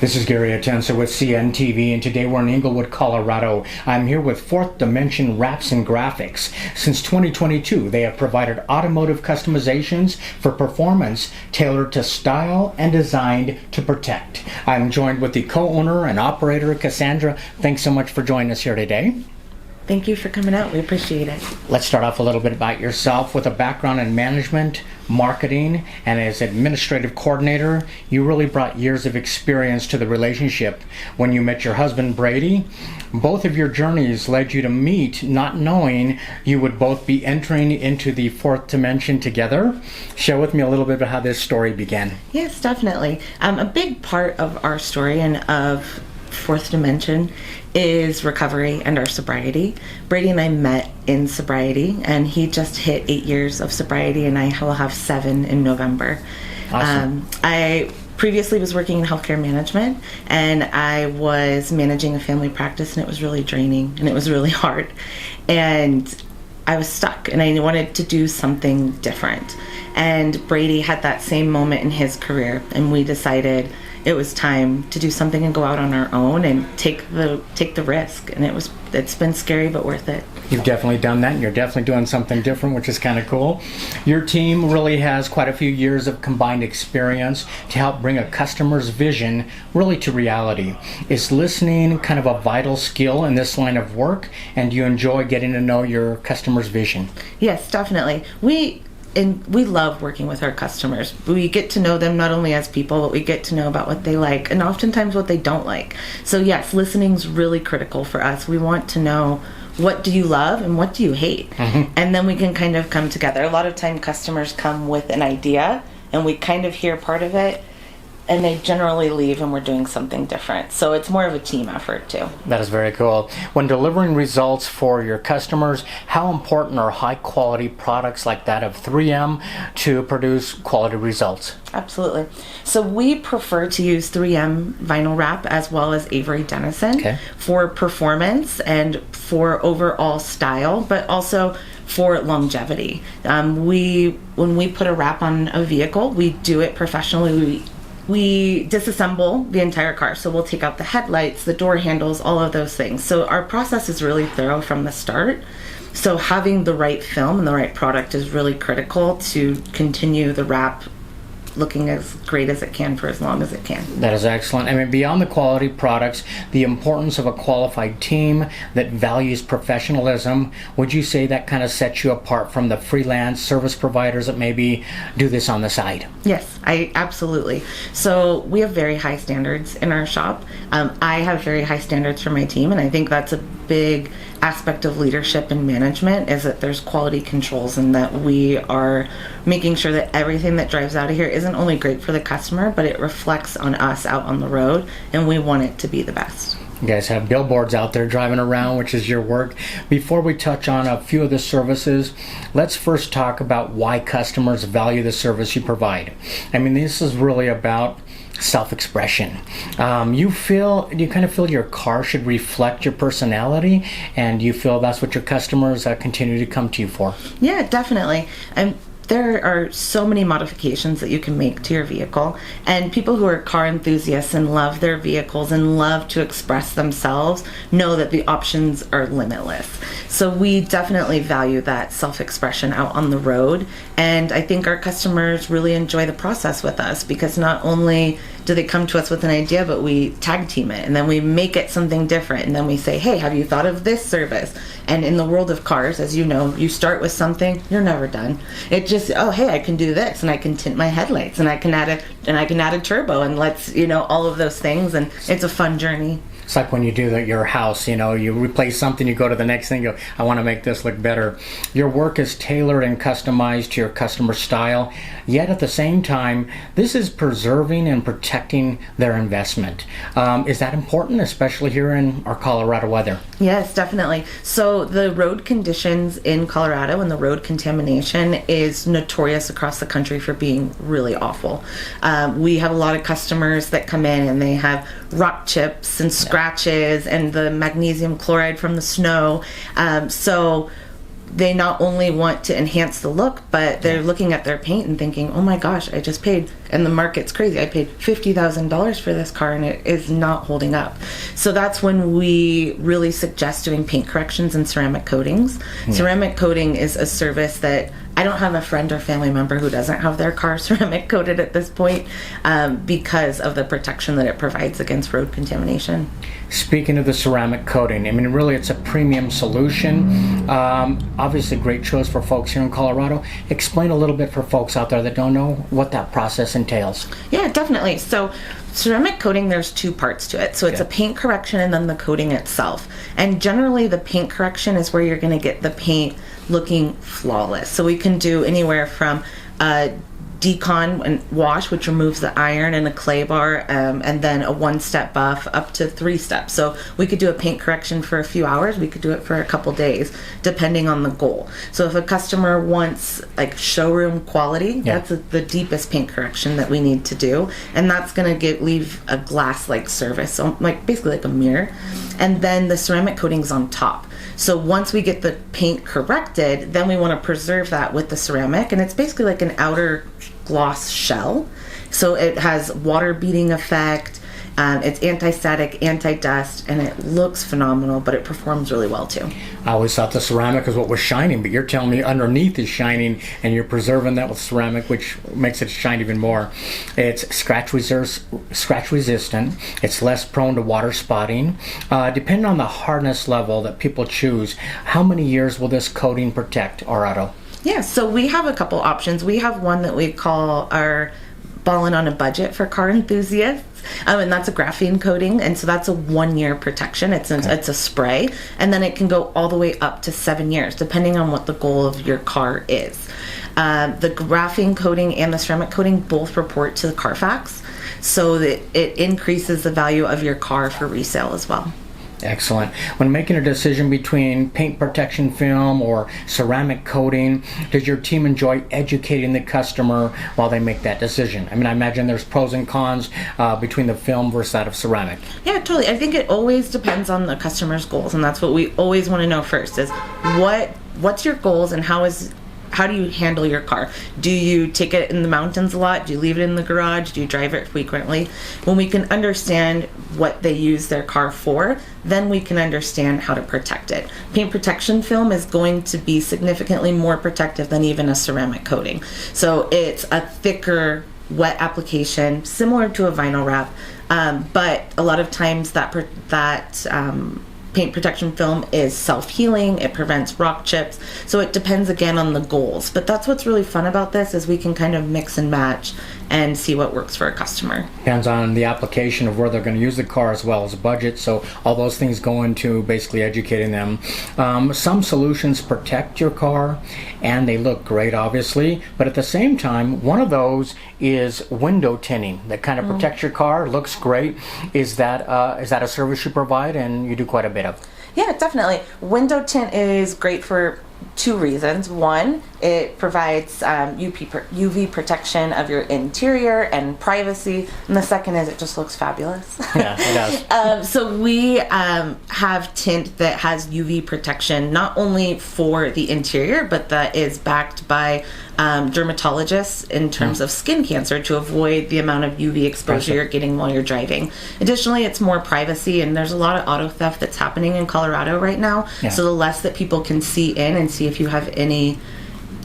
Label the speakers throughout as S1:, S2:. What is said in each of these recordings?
S1: This is Gary Atencio with CNTV, and today we're in Inglewood, Colorado. I'm here with Fourth Dimension Wraps and Graphics. Since 2022, they have provided automotive customizations for performance tailored to style and designed to protect. I'm joined with the co-owner and operator, Cassandra. Thanks so much for joining us here today.
S2: Thank you for coming out. We appreciate it.
S1: Let's start off a little bit about yourself. With a background in management, marketing, and as administrative coordinator, you really brought years of experience to the relationship. When you met your husband, Brady, both of your journeys led you to meet, not knowing you would both be entering into the fourth dimension together. Share with me a little bit about how this story began.
S2: Yes, definitely. A big part of our story and of fourth dimension is recovery and our sobriety. Brady and I met in sobriety, and he just hit 8 years of sobriety, and I will have 7 in November.
S1: Awesome.
S2: I previously was working in healthcare management, and I was managing a family practice, and it was really draining, and it was really hard. And I was stuck, and I wanted to do something different. And Brady had that same moment in his career, and we decided it was time to do something and go out on our own and take the risk. And it's been scary but worth it.
S1: You've definitely done that, and you're definitely doing something different, which is kind of cool. Your team really has quite a few years of combined experience to help bring a customer's vision really to reality. Is listening kind of a vital skill in this line of work, and do you enjoy getting to know your customer's vision?
S2: Yes, definitely. We love working with our customers. We get to know them not only as people, but we get to know about what they like and oftentimes what they don't like. So yes, listening's really critical for us. We want to know, what do you love and what do you hate? Mm-hmm. And then we can kind of come together. A lot of time customers come with an idea and we kind of hear part of it, and they generally leave and we're doing something different. So it's more of a team effort too.
S1: That is very cool. When delivering results for your customers, how important are high quality products like that of 3M to produce quality results?
S2: Absolutely. So we prefer to use 3M vinyl wrap as well as Avery Dennison for performance and for overall style, but also for longevity. When we put a wrap on a vehicle, we do it professionally. We disassemble the entire car. So we'll take out the headlights, the door handles, all of those things. So our process is really thorough from the start. So having the right film and the right product is really critical to continue the wrap looking as great as it can for as long as it can.
S1: That is excellent. I mean, beyond the quality products, the importance of a qualified team that values professionalism, would you say that kind of sets you apart from the freelance service providers that maybe do this on the side?
S2: Yes, absolutely. So we have very high standards in our shop. I have very high standards for my team, and I think that's a big aspect of leadership and management, is that there's quality controls and that we are making sure that everything that drives out of here isn't only great for the customer, but it reflects on us out on the road, and we want it to be the best.
S1: You guys have billboards out there driving around, which is your work. Before we touch on a few of the services, let's first talk about why customers value the service you provide. I mean, this is really about self-expression. You kind of feel your car should reflect your personality, and you feel that's what your customers continue to come to you for?
S2: Yeah, definitely. There are so many modifications that you can make to your vehicle, and people who are car enthusiasts and love their vehicles and love to express themselves know that the options are limitless. So we definitely value that self-expression out on the road, and I think our customers really enjoy the process with us, because not only do they come to us with an idea, but we tag team it, and then we make it something different, and then we say, hey, have you thought of this service? And in the world of cars, as you know, you start with something, you're never done. It just, oh, hey, I can do this, and I can tint my headlights, and I can add a turbo, and all of those things, and it's a fun journey.
S1: It's like when you do your house, you replace something, you go to the next thing, you go, I want to make this look better. Your work is tailored and customized to your customer style, yet at the same time, this is preserving and protecting their investment. Is that important, especially here in our Colorado weather?
S2: Yes, definitely. So the road conditions in Colorado and the road contamination is notorious across the country for being really awful. We have a lot of customers that come in and they have rock chips and scratches and the magnesium chloride from the snow. So they not only want to enhance the look, but they're looking at their paint and thinking, oh my gosh, I just paid, and the market's crazy, I paid $50,000 for this car and it is not holding up. So that's when we really suggest doing paint corrections and ceramic coatings. Ceramic coating is a service that I don't have a friend or family member who doesn't have their car ceramic coated at this point, because of the protection that it provides against road contamination.
S1: Speaking of the ceramic coating, I mean, really it's a premium solution. Obviously great choice for folks here in Colorado. Explain a little bit for folks out there that don't know what that process entails.
S2: Yeah, definitely. So ceramic coating, there's two parts to it. So it's a paint correction and then the coating itself. And generally the paint correction is where you're going to get the paint looking flawless. So we can do anywhere from decon and wash, which removes the iron, and a clay bar, and then a 1-step buff up to 3 steps. So we could do a paint correction for a few hours, we could do it for a couple days, depending on the goal. So if a customer wants like showroom quality, that's the deepest paint correction that we need to do, and that's going to leave a glass-like surface, so like basically like a mirror, and then the ceramic coating's on top. So once we get the paint corrected, then we want to preserve that with the ceramic, and it's basically like an outer gloss shell. So it has water beading effect, it's anti-static, anti-dust, and it looks phenomenal, but it performs really well too.
S1: I always thought the ceramic is what was shining, but you're telling me underneath is shining, and you're preserving that with ceramic, which makes it shine even more. It's scratch resistant. It's less prone to water spotting. Depending on the hardness level that people choose, how many years will this coating protect our auto?
S2: Yeah, so we have a couple options. We have one that we call our Ballin' on a Budget for car enthusiasts, and that's a graphene coating, and so that's a 1-year protection. It's a spray, and then it can go all the way up to 7 years, depending on what the goal of your car is. The graphene coating and the ceramic coating both report to the Carfax, so that it increases the value of your car for resale as well.
S1: Excellent. When making a decision between paint protection film or ceramic coating, does your team enjoy educating the customer while they make that decision? I mean, I imagine there's pros and cons between the film versus that of ceramic.
S2: Yeah, totally. I think it always depends on the customer's goals, and that's what we always want to know first is what's your goals and how do you handle your car? Do you take it in the mountains a lot? Do you leave it in the garage? Do you drive it frequently? When we can understand what they use their car for, then we can understand how to protect it. Paint protection film is going to be significantly more protective than even a ceramic coating. So it's a thicker, wet application, similar to a vinyl wrap, but a lot of times that paint protection film is self-healing, it prevents rock chips, so it depends again on the goals. But that's what's really fun about this is we can kind of mix and match and see what works for a customer.
S1: Depends on the application of where they're going to use the car as well as budget, so all those things go into basically educating them. Some solutions protect your car and they look great obviously, but at the same time one of those is window tinting that kind of protects your car, looks great. Is that a service you provide and you do quite a bit of?
S2: Yeah, definitely. Window tint is great for 2 reasons. One, it provides UV protection of your interior and privacy, and the second is it just looks fabulous.
S1: Yeah, it does.
S2: So we have tint that has UV protection not only for the interior, but that is backed by dermatologists in terms of skin cancer to avoid the amount of UV exposure you're getting while you're driving. Additionally, it's more privacy, and there's a lot of auto theft that's happening in Colorado right now. Yeah. So the less that people can see in and see if you have any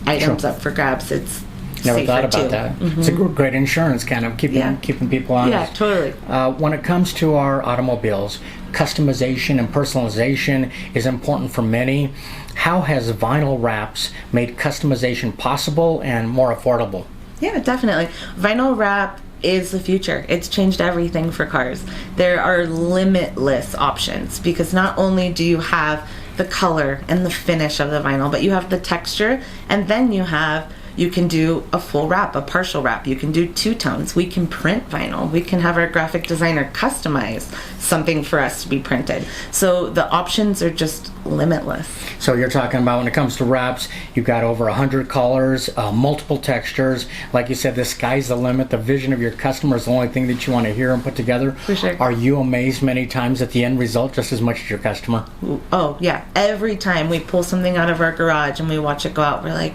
S2: items up for grabs, it's
S1: never
S2: safer
S1: thought about
S2: too.
S1: that. It's a great insurance, kind of keeping people honest.
S2: Yeah, totally.
S1: When it comes to our automobiles, customization and personalization is important for many. How has vinyl wraps made customization possible and more affordable?
S2: Yeah, definitely. Vinyl wrap is the future. It's changed everything for cars. There are limitless options because not only do you have the color and the finish of the vinyl, but you have the texture, and then you have You can do a full wrap, a partial wrap. You can do two tones. We can print vinyl. We can have our graphic designer customize something for us to be printed. So the options are just limitless.
S1: So you're talking about when it comes to wraps, you've got over 100 colors, multiple textures. Like you said, the sky's the limit. The vision of your customer is the only thing that you want to hear and put together.
S2: For sure.
S1: Are you amazed many times at the end result just as much as your customer?
S2: Oh, yeah. Every time we pull something out of our garage and we watch it go out, we're like,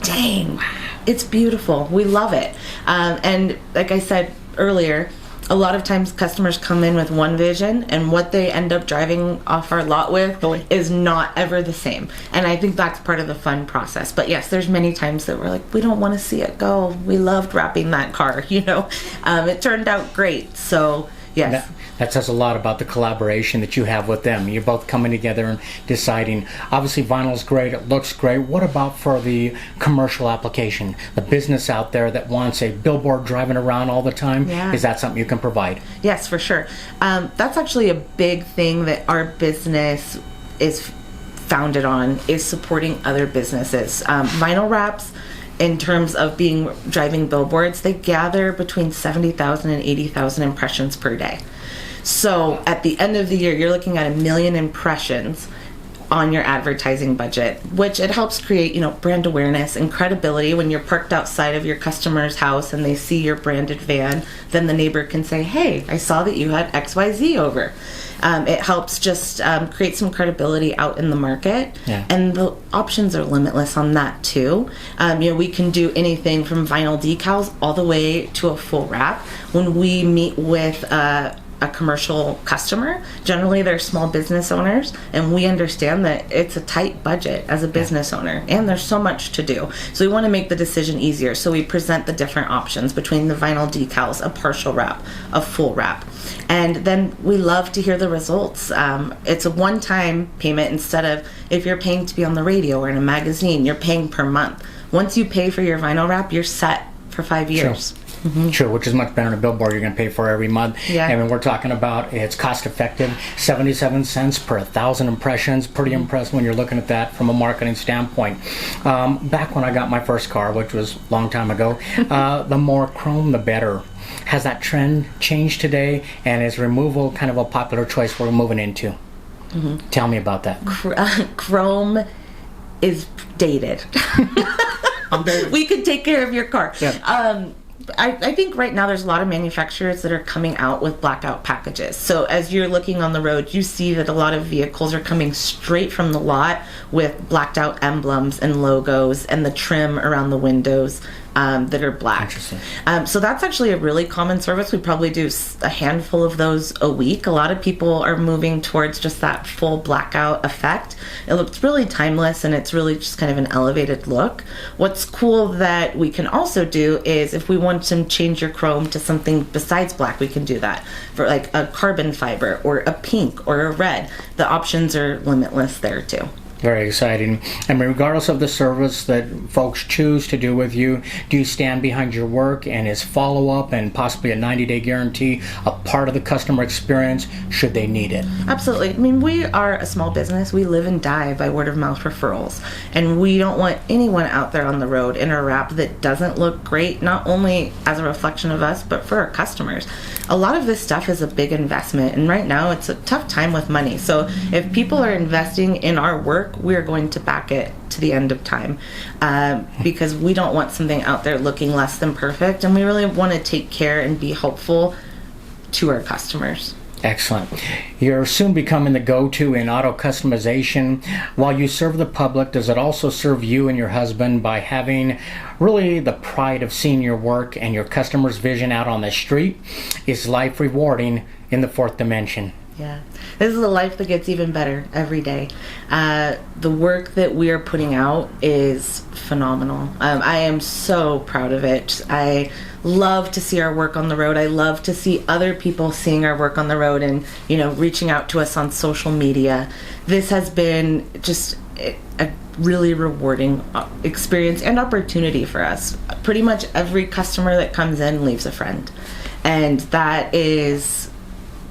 S2: dang, it's beautiful. We love it. And like I said earlier, a lot of times customers come in with one vision, and what they end up driving off our lot with is not ever the same. And I think that's part of the fun process. But yes, there's many times that we're like, we don't want to see it go. We loved wrapping that car, It turned out great. So yes.
S1: That says a lot about the collaboration that you have with them. You're both coming together and deciding. Obviously, vinyl's great. It looks great. What about for the commercial application? The business out there that wants a billboard driving around all the time?
S2: Yeah.
S1: Is that something you can provide?
S2: Yes, for sure. That's actually a big thing that our business is founded on, is supporting other businesses. Vinyl wraps, in terms of driving billboards, they gather between 70,000 and 80,000 impressions per day. So at the end of the year, you're looking at 1 million impressions on your advertising budget, which it helps create, brand awareness and credibility. When you're parked outside of your customer's house and they see your branded van, then the neighbor can say, hey, I saw that you had XYZ over. It helps just create some credibility out in the market.
S1: Yeah.
S2: And the options are limitless on that too. We can do anything from vinyl decals all the way to a full wrap. When we meet with a commercial customer, generally they're small business owners, and we understand that it's a tight budget as a business owner, and there's so much to do. So we want to make the decision easier. So we present the different options between the vinyl decals, a partial wrap, a full wrap. And then we love to hear the results. It's a one-time payment instead of, if you're paying to be on the radio or in a magazine, you're paying per month. Once you pay for your vinyl wrap, you're set for 5 years.
S1: Sure. Mm-hmm. Sure, which is much better than a billboard you're going to pay for every month.
S2: Yeah.
S1: And when we're talking about it's cost effective, 77 cents per 1,000 impressions. Pretty impressive when you're looking at that from a marketing standpoint. Back when I got my first car, which was a long time ago, the more chrome, the better. Has that trend changed today? And is removal kind of a popular choice we're moving into? Mm-hmm. Tell me about that.
S2: Chrome is dated.
S1: I'm dated.
S2: We could take care of your car.
S1: Yeah.
S2: I think right now there's a lot of manufacturers that are coming out with blackout packages. So as you're looking on the road, you see that a lot of vehicles are coming straight from the lot with blacked out emblems and logos and the trim around the windows that are black.
S1: Interesting.
S2: So that's actually a really common service. We probably do a handful of those a week. A lot of people are moving towards just that full blackout effect. It looks really timeless, and it's really just kind of an elevated look. What's cool that we can also do is if we want to change your chrome to something besides black, we can do that. For like a carbon fiber or a pink or a red, the options are limitless there too.
S1: Very exciting. And regardless of the service that folks choose to do with you, do you stand behind your work, and is follow-up and possibly a 90-day guarantee a part of the customer experience should they need it?
S2: Absolutely. I mean, we are a small business. We live and die by word-of-mouth referrals. And we don't want anyone out there on the road in a wrap that doesn't look great, not only as a reflection of us, but for our customers. A lot of this stuff is a big investment, and right now it's a tough time with money. So if people are investing in our work, we're going to back it to the end of time, because we don't want something out there looking less than perfect, and we really want to take care and be helpful to our customers.
S1: Excellent. You're soon becoming the go-to in auto customization. While you serve the public, does it also serve you and your husband by having really the pride of seeing your work and your customer's vision out on the street? Is life rewarding in the fourth dimension?
S2: Yeah. This is a life that gets even better every day. The work that we are putting out is phenomenal. I am so proud of it. I love to see our work on the road. I love to see other people seeing our work on the road and, reaching out to us on social media. This has been just a really rewarding experience and opportunity for us. Pretty much every customer that comes in leaves a friend. And that is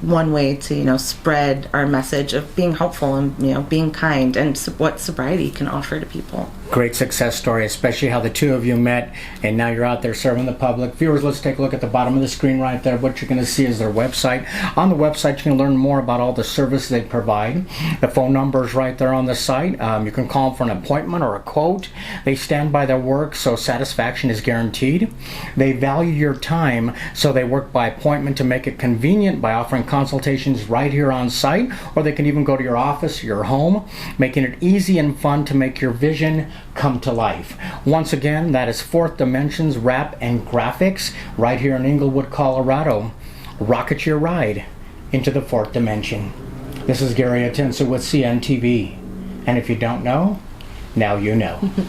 S2: one way to spread our message of being helpful and being kind, and what sobriety can offer to people.
S1: Great success story, especially how the two of you met and now you're out there serving the public. Viewers, let's take a look at the bottom of the screen right there. What you're going to see is their website. On the website, you can learn more about all the services they provide. The phone number is right there on the site. You can call them for an appointment or a quote. They stand by their work, so satisfaction is guaranteed. They value your time, so they work by appointment to make it convenient by offering consultations right here on site, or they can even go to your office, your home, making it easy and fun to make your vision come to life. Once again, that is Fourth Dimensions Wrap and Graphics right here in Inglewood, Colorado. Rocket your ride into the fourth dimension. This is Gary Atencio with CNTV. And if you don't know, now you know.